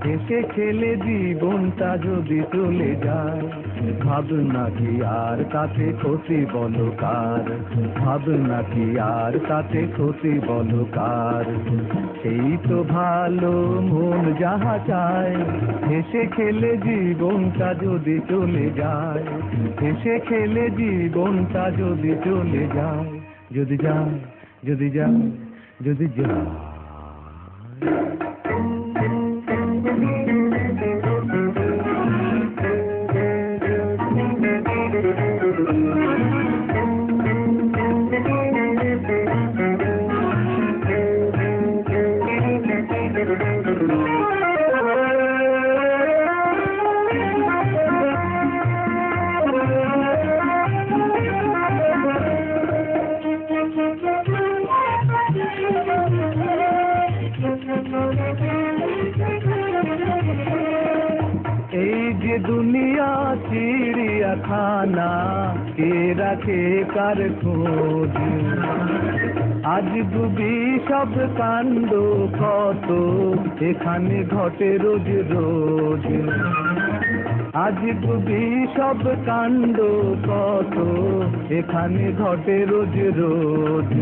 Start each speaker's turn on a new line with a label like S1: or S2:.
S1: হেসে খেলে জীবনটা যদি চলে যায়, ভাবনা কি আর তাতে ক্ষতি বলো কার? ভাবনা কি আর তাতে ক্ষতি বলো কার? সেই তো ভালো মন যাহা চায়, হেসে খেলে জীবনটা যদি চলে যায়, হেসে খেলে জীবনটা যদি চলে যায়, যদি যায়, যদি যায়, যদি যায়। এই যে দুনিয়া চিড়িয়াখানা, কে রাখে কার খোঁজ? আজ ডুবি সব কাণ্ড কত এখানে ঘটে রোজ রোজ। আজ ডুবি সব কাণ্ড কত এখানে ঘটে রোজ রোজ।